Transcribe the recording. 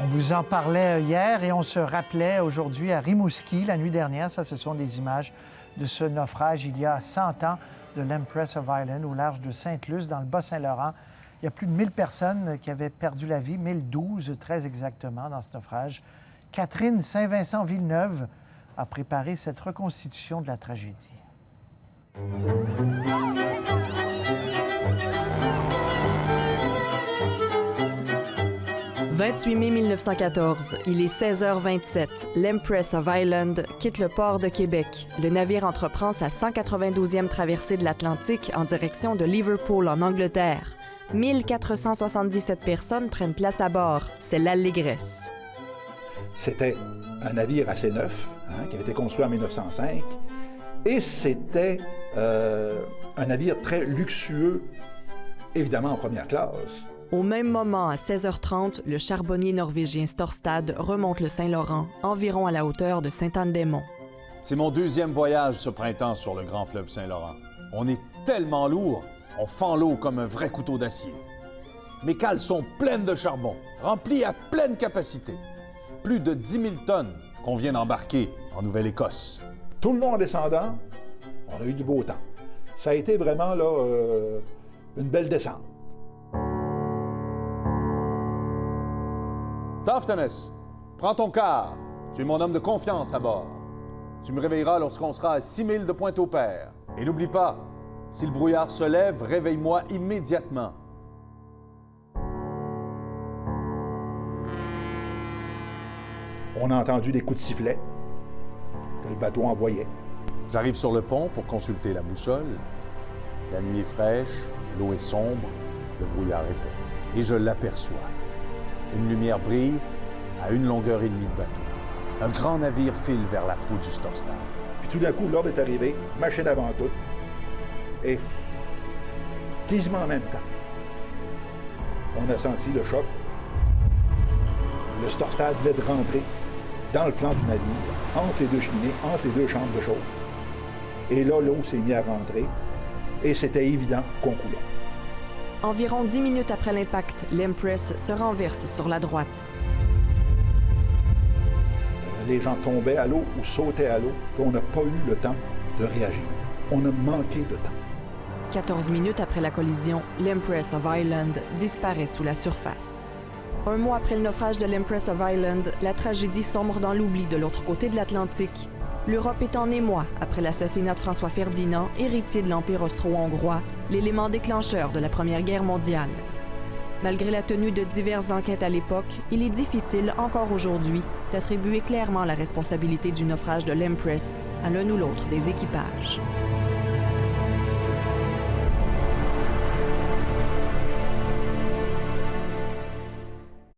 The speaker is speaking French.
On vous en parlait hier et on se rappelait aujourd'hui à Rimouski, la nuit dernière. Ça, ce sont des images de ce naufrage il y a 100 ans de l'Empress of Ireland au large de Sainte-Luce, dans le Bas-Saint-Laurent. Il y a plus de 1000 personnes qui avaient perdu la vie, 1012 très exactement, dans ce naufrage. Catherine Saint-Vincent-Villeneuve a préparé cette reconstitution de la tragédie. 28 mai 1914, il est 16h27. L'Empress of Ireland quitte le port de Québec. Le navire entreprend sa 192e traversée de l'Atlantique en direction de Liverpool, en Angleterre. 1477 personnes prennent place à bord. C'est l'allégresse. C'était un navire assez neuf, qui avait été construit en 1905, et c'était un navire très luxueux, évidemment en première classe. Au même moment, à 16h30, le charbonnier norvégien Storstad remonte le Saint-Laurent, environ à la hauteur de Sainte-Anne-des-Monts. C'est mon deuxième voyage ce printemps sur le grand fleuve Saint-Laurent. On est tellement lourd, on fend l'eau comme un vrai couteau d'acier. Mes cales sont pleines de charbon, remplies à pleine capacité. Plus de 10 000 tonnes qu'on vient d'embarquer en Nouvelle-Écosse. Tout le long en descendant, on a eu du beau temps. Ça a été vraiment là, une belle descente. Toftanis, prends ton quart. Tu es mon homme de confiance à bord. Tu me réveilleras lorsqu'on sera à 6 milles de Pointe-au-Père. Et n'oublie pas, si le brouillard se lève, réveille-moi immédiatement. On a entendu des coups de sifflet que le bateau envoyait. J'arrive sur le pont pour consulter la boussole. La nuit est fraîche, l'eau est sombre, le brouillard épais. Et je l'aperçois. Une lumière brille à 1 longueur et demie de bateau. Un grand navire file vers la proue du Storstad. Puis tout d'un coup, l'ordre est arrivé, machine avant tout, et quasiment en même temps, on a senti le choc. Le Storstad venait de rentrer dans le flanc du navire, entre les deux cheminées, entre les deux chambres de chauffe. Et là, l'eau s'est mise à rentrer, et c'était évident qu'on coulait. Environ 10 minutes après l'impact, l'Empress se renverse sur la droite. Les gens tombaient à l'eau ou sautaient à l'eau, puis on n'a pas eu le temps de réagir. On a manqué de temps. 14 minutes après la collision, l'Empress of Ireland disparaît sous la surface. Un mois après le naufrage de l'Empress of Ireland, la tragédie sombre dans l'oubli de l'autre côté de l'Atlantique. L'Europe est en émoi après l'assassinat de François Ferdinand, héritier de l'Empire austro-hongrois, l'élément déclencheur de la Première Guerre mondiale. Malgré la tenue de diverses enquêtes à l'époque, il est difficile, encore aujourd'hui, d'attribuer clairement la responsabilité du naufrage de l'Empress à l'un ou l'autre des équipages.